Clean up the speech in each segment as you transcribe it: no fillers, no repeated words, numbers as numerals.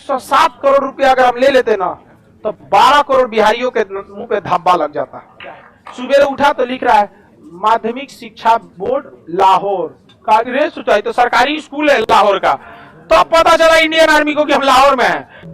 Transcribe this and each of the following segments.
107 करोड़ रुपया अगर हम ले लेते ना तो 12 करोड़ बिहारियों के मुंह पे धब्बा लग जाता। सुबह उठा तो लिख रहा है माध्यमिक शिक्षा बोर्ड लाहौर का रेस ऊंचाई, तो सरकारी स्कूल है लाहौर का। तो अब पता चला इंडियन आर्मी को कि हम लाहौर में हैं।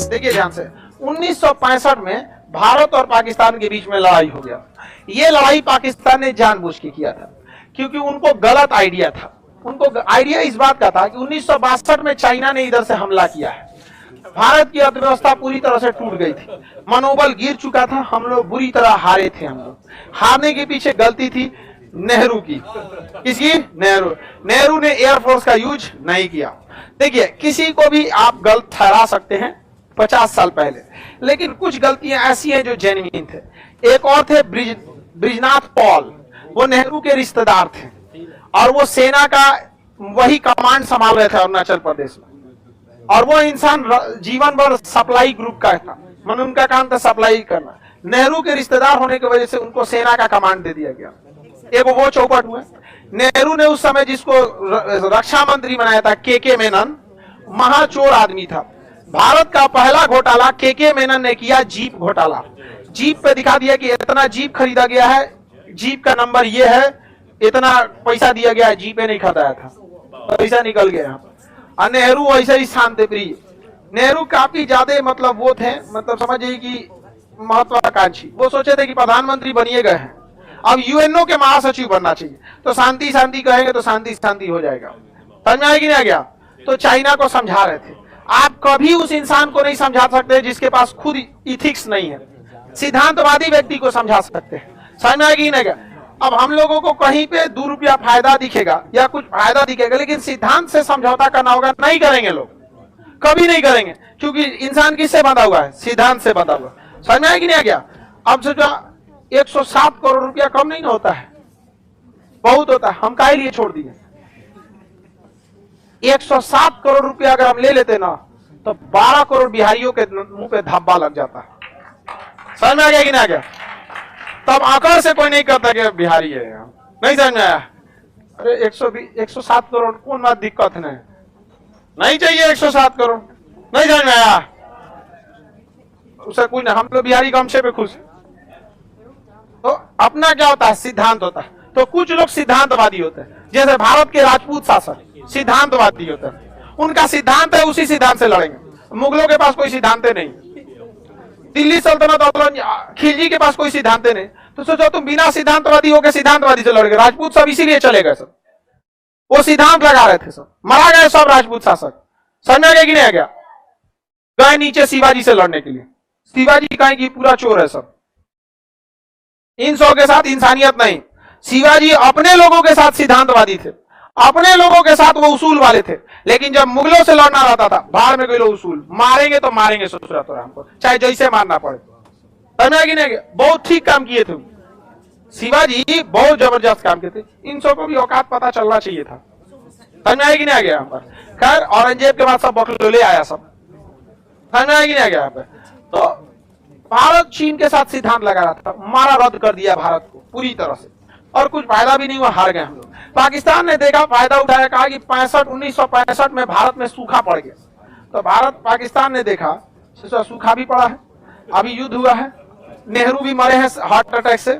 देखिए ध्यान से, 1965 में भारत और पाकिस्तान के बीच में लड़ाई हो गया। ये लड़ाई पाकिस्तान ने जानबूझ के किया था क्योंकि उनको गलत आइडिया था। उनको आइडिया इस बात का था कि 1962 में चाइना ने इधर से हमला किया है, भारत की अर्थव्यवस्था पूरी तरह से टूट गई थी, मनोबल गिर चुका था, हम लोग बुरी तरह हारे थे। हम लोग हारने के पीछे गलती थी नेहरू की। किसकी? नेहरू ने एयरफोर्स का यूज नहीं किया। देखिए किसी को भी आप गलत ठहरा सकते हैं 50 साल पहले, लेकिन कुछ गलतियां ऐसी हैं जो जेन्युइन थे। एक और थे ब्रिजनाथ पॉल, वो नेहरू के रिश्तेदार थे और वो सेना का वही कमांड संभाल रहे थे अरुणाचल प्रदेश में। और वो इंसान जीवन भर सप्लाई ग्रुप का था, मतलब उनका काम था सप्लाई करना। नेहरू के रिश्तेदार होने की वजह से उनको सेना का कमांड दे दिया गया। एक वो चौपट हुआ। नेहरू ने उस समय जिसको रक्षा मंत्री बनाया था के मेनन, महाचोर आदमी था। भारत का पहला घोटाला के मेनन ने किया, जीप घोटाला। जीप पे दिखा दिया कि इतना जीप खरीदा गया है, जीप का नंबर ये है, इतना पैसा दिया गया है, जीपे नहीं खरीदाया था, पैसा निकल गया। और नेहरू वैसे ही शांति प्रिय। नेहरू काफी ज्यादा मतलब वो थे, मतलब समझिए कि महत्वाकांक्षी। वो सोचे थे कि प्रधानमंत्री बनिए गए हैं, अब यूएनओ के महासचिव बनना चाहिए, तो शांति शांति कहेंगे तो शांति शांति हो जाएगा। समझ में आएगी नहीं आ गया? तो चाइना को समझा रहे थे। आप कभी उस इंसान को नहीं समझा सकते जिसके पास खुद इथिक्स नहीं है। सिद्धांतवादी व्यक्ति को समझा सकते हैं। समझ में आएगी नहीं क्या? अब हम लोगों को कहीं पे 2 रुपया फायदा दिखेगा या कुछ फायदा दिखेगा, लेकिन सिद्धांत से समझौता करना होगा, नहीं करेंगे लोग, कभी नहीं करेंगे, क्योंकि इंसान किससे बंधा हुआ है? सिद्धांत से बंधा हुआ। समझ में आएगी नहीं आ गया? अब सोचा 107 करोड़ रुपया कम नहीं ना होता है, बहुत होता है, हम काहे लिए छोड़ दिए? 107 करोड़ रुपया अगर हम ले लेते ना तो 12 करोड़ बिहारियों के मुंह पे धब्बा लग जाता। समझ में आ गया कि नहीं आ गया? तब आकर से कोई नहीं कहता कि बिहारी है, नहीं समझ में आया? अरे 107 करोड़ कौन बात दिक्कत नहीं चाहिए 107 करोड़, नहीं समझ में आया? उसे कोई नहीं, हम लोग बिहारी गमछे पे खुश। तो अपना क्या होता है? सिद्धांत होता है। तो कुछ लोग सिद्धांतवादी होते हैं, जैसे भारत के राजपूत शासक सिद्धांतवादी होते हैं। उनका सिद्धांत है, उसी सिद्धांत से लड़ेंगे। मुगलों के पास कोई सिद्धांत नहीं, दिल्ली सल्तनत खिलजी के पास कोई सिद्धांत नहीं। तो सोचो तुम बिना सिद्धांतवादी होकर सिद्धांतवादी से लड़ोगे। राजपूत सब इसीलिए चले गए सब, वो सिद्धांत लगा रहे थे, सब मरा गए सब राजपूत शासक। समझ में आ गया कि नहीं आ गया? गए नीचे शिवाजी से लड़ने के लिए। शिवाजी कहें कि पूरा चोर है सब, इन सौ के साथ इंसानियत नहीं। शिवाजी अपने लोगों के साथ सिद्धांतवादी थे, अपने लोगों के साथ वो उसूल वाले थे। लेकिन जब मुगलों से लड़ना रहता था, भाड़ में कोई लोग उसूल, मारेंगे तो मारेंगे सोच तो हमको, चाहे जैसे मारना पड़े। समझ कि नहीं? बहुत ठीक काम किए थे शिवाजी, बहुत जबरदस्त काम किए थे। इन सब को भी औकात पता चलना चाहिए था। समझ में कि नहीं आ गया? यहाँ पर खैर औरंगजेब के बाद सब बकलोले आया सब। समझ में कि नहीं आ गया? यहाँ पे तो भारत चीन के साथ सिद्धांत लगा रहा था, मारा रद्द कर दिया भारत को पूरी तरह से, और कुछ फायदा भी नहीं हुआ, हार गए हम लोग। पाकिस्तान ने देखा, फायदा उठाया, कहा कि 1965 में भारत में सूखा पड़ गया। तो भारत पाकिस्तान ने देखा सूखा भी पड़ा है, अभी युद्ध हुआ है, नेहरू भी मरे हैं हार्ट अटैक से,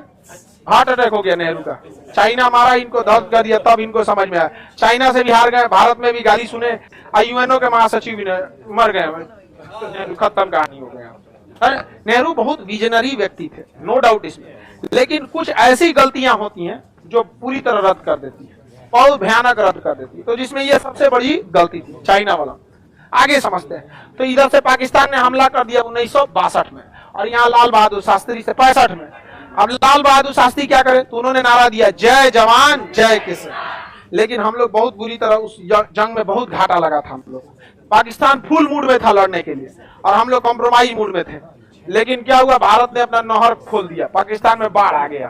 हार्ट अटैक हो गया नेहरू का। चाइना मारा, इनको दर्द कर दिया, तब इनको समझ में आया। चाइना से भी हार गए, भारत में भी गाली सुने, यूएनओ के महासचिव भी मर गए, खत्म कहानी हो गया। नेहरू बहुत विजनरी व्यक्ति थे, नो डाउट इसमें, लेकिन कुछ ऐसी गलतियां होती हैं जो पूरी तरह रद्द कर देती है, बहुत भयानक रद्द कर देती है। तो जिसमें ये सबसे बड़ी गलती थी चाइना वाला। आगे समझते हैं। तो इधर से पाकिस्तान ने हमला कर दिया 1962 में, और यहाँ लाल बहादुर शास्त्री से 65 में। अब लाल बहादुर शास्त्री क्या करे? तो उन्होंने नारा दिया जय जवान जय किसान। लेकिन हम लोग बहुत बुरी तरह उस जंग में बहुत घाटा लगा था हम लोग। पाकिस्तान फुल मूड में था लड़ने के लिए और हम लोग कॉम्प्रोमाइज मूड में थे। लेकिन क्या हुआ? भारत ने अपना नहर खोल दिया, पाकिस्तान में बाढ़ आ गया।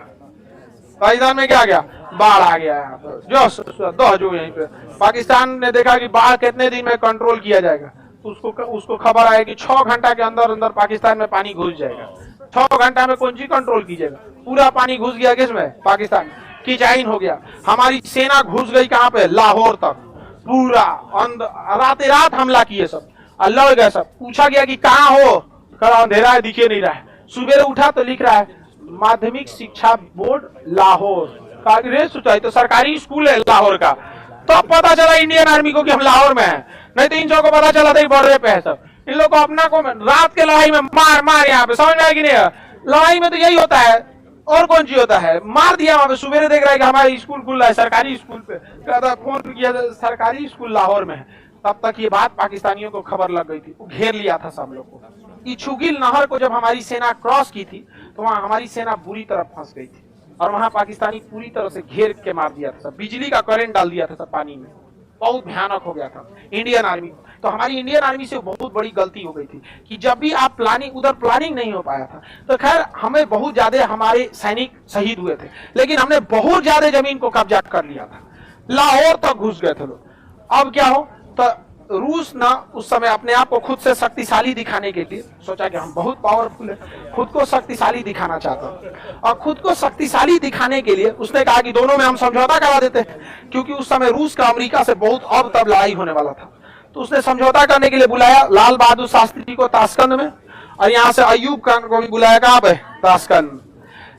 पाकिस्तान में क्या आ गया? बाढ़ आ गया। जो यहीं पे पाकिस्तान ने देखा कि बाढ़ कितने दिन में कंट्रोल किया जाएगा, तो उसको खबर आया कि 6 घंटा के अंदर अंदर पाकिस्तान में पानी घुस जाएगा। 6 घंटा में कौन सी कंट्रोल कीजिएगा? पूरा पानी घुस गया किसमें? पाकिस्तान। किचाइन हो गया। हमारी सेना घुस गई कहां पे? लाहौर तक। पूरा रात रात हमला किए सब, अल्लाह गए सब। पूछा गया कि कहां हो? कहा अंधेरा है, दिखे नहीं रहा है। सुबह उठा तो लिख रहा है माध्यमिक शिक्षा बोर्ड लाहौर। तो सरकारी स्कूल है लाहौर का। तो पता चला इंडियन आर्मी को कि हम लाहौर में हैं, नहीं तो इन सबको पता चला था बॉर्डर पे है सब। इन लोग को अपना को रात के लड़ाई में मार मार, यहाँ पे समझ में आएगी नहीं? लड़ाई में तो यही होता है, और कौन चीज होता है? मार दिया वहां पे। सुबह देख रहा है कि हमारा स्कूल खुल रहा है, सरकारी स्कूल पे। कहता फोन किया, सरकारी स्कूल लाहौर में है। तब तक ये बात पाकिस्तानियों को खबर लग गई थी, घेर लिया था सब लोग को। इछुगिल नहर को जब हमारी सेना क्रॉस की थी तो वहां हमारी सेना बुरी तरह फंस गई थी, और वहां पाकिस्तानी पूरी तरह से घेर के मार दिया था। बिजली का करंट डाल दिया था पानी में। बहुत भयानक हो गया था इंडियन आर्मी। तो हमारी इंडियन आर्मी से बहुत बड़ी गलती हो गई थी कि जब भी आप उधर प्लानिंग नहीं हो पाया था। तो खैर हमें बहुत ज्यादा हमारे सैनिक शहीद हुए थे, लेकिन हमने बहुत ज्यादा जमीन को कब्जा कर लिया था। लाहौर तक घुस गए थे लोग। अब क्या हो, तो रूस ना उस समय अपने आप को खुद से शक्तिशाली दिखाने के लिए सोचा कि हम बहुत पावरफुल है, खुद को शक्तिशाली दिखाना चाहता हूं। और खुद को शक्तिशाली दिखाने के लिए उसने कहा कि दोनों में हम समझौता करा देते हैं, क्योंकि उस समय रूस का अमेरिका से बहुत अब तब लड़ाई होने वाला था। तो उसने समझौता करने के लिए बुलाया लाल बहादुर शास्त्री को ताशकंद में, और यहाँ से अयूब खान को भी बुलाया कहां पे? ताशकंद।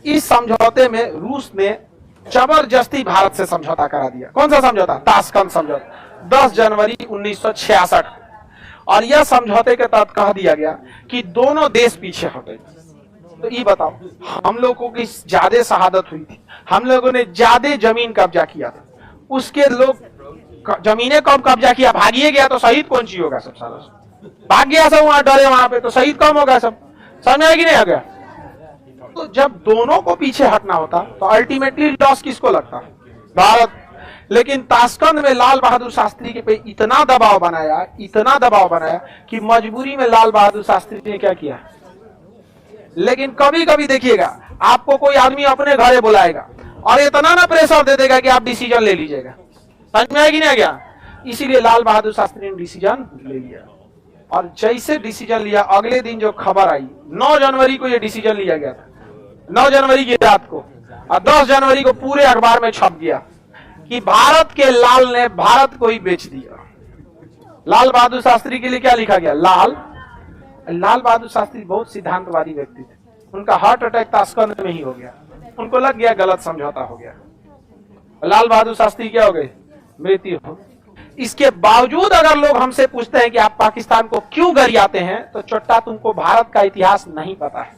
इस समझौते में रूस ने जबरदस्ती भारत से समझौता करा दिया। कौन सा समझौता? ताशकंद समझौता, 10 जनवरी 1966। और यह समझौते के तहत कह दिया गया कि दोनों देश पीछे हटे। तो ये बताओ, हम लोगों की ज्यादा शहादत हुई थी, हम लोगों ने ज्यादा जमीन कब्जा किया था, उसके लोग जमीनें कम कब्जा किया, भागिए गया तो शहीद कौन सी होगा? सब सारा भाग गया सब, वहां डरे वहां पे, तो शहीद कम होगा सब। समझ आएगी नहीं आ गया? तो जब दोनों को पीछे हटना होता तो अल्टीमेटली लॉस किसको लगता? भारत। लेकिन ताशकंद में लाल बहादुर शास्त्री के पे इतना दबाव बनाया कि मजबूरी में लाल बहादुर शास्त्री ने क्या किया। लेकिन कभी कभी देखिएगा, आपको कोई आदमी अपने घरे बुलाएगा और इतना ना प्रेशर दे देगा कि आप डिसीजन ले लीजिएगा। समझ में आएगी नहीं गया? इसीलिए लाल बहादुर शास्त्री ने डिसीजन ले लिया, और जैसे डिसीजन लिया, अगले दिन जो खबर आई, 9 जनवरी को ये डिसीजन लिया गया था, 9 जनवरी की रात को, और 10 जनवरी को पूरे अखबार में छप गया कि भारत के लाल ने भारत को ही बेच दिया। लाल बहादुर शास्त्री के लिए क्या लिखा गया? लाल बहादुर शास्त्री बहुत सिद्धांतवादी व्यक्ति थे। उनका हार्ट अटैक ताशकंद में ही हो गया। उनको लग गया गलत समझौता हो गया, लाल बहादुर शास्त्री क्या हो गए? मृत्यु हो। इसके बावजूद अगर लोग हमसे पूछते हैं कि आप पाकिस्तान को क्यों गरियाते हैं, तो चट्टा तुमको भारत का इतिहास नहीं पता है।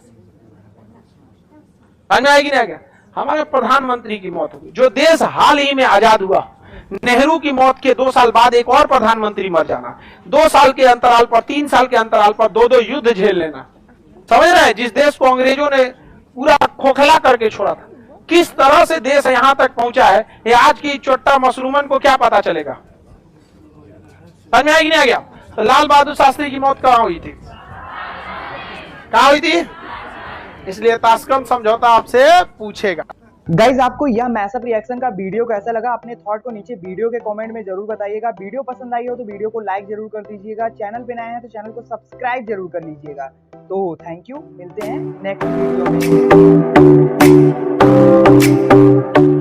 समझ में आएगी नहीं क्या? हमारे प्रधानमंत्री की मौत हुई, जो देश हाल ही में आजाद हुआ। नेहरू की मौत के 2 साल बाद एक और प्रधानमंत्री मर जाना, 2 साल के अंतराल पर, 3 साल के अंतराल पर 2-2 युद्ध झेल लेना। समझ रहे हैं? जिस देश को अंग्रेजों ने पूरा खोखला करके छोड़ा था, किस तरह से देश यहां तक पहुंचा है, ये आज की चोट्टा मशरूमन को क्या पता चलेगा? समझ में आएगी नहीं आ गया? तो लाल बहादुर शास्त्री की मौत कहां हुई थी? कहां हुई थी? इसलिए ताशकंद समझौता आपसे पूछेगा। गाइज, आपको यह मैसअप रिएक्शन का वीडियो कैसा लगा? अपने थॉट को नीचे वीडियो के कमेंट में जरूर बताइएगा। वीडियो पसंद आई हो तो वीडियो को लाइक जरूर कर दीजिएगा। चैनल पे नए हैं तो चैनल को सब्सक्राइब जरूर कर लीजिएगा। तो थैंक यू, मिलते हैं नेक्स्ट वीडियो में।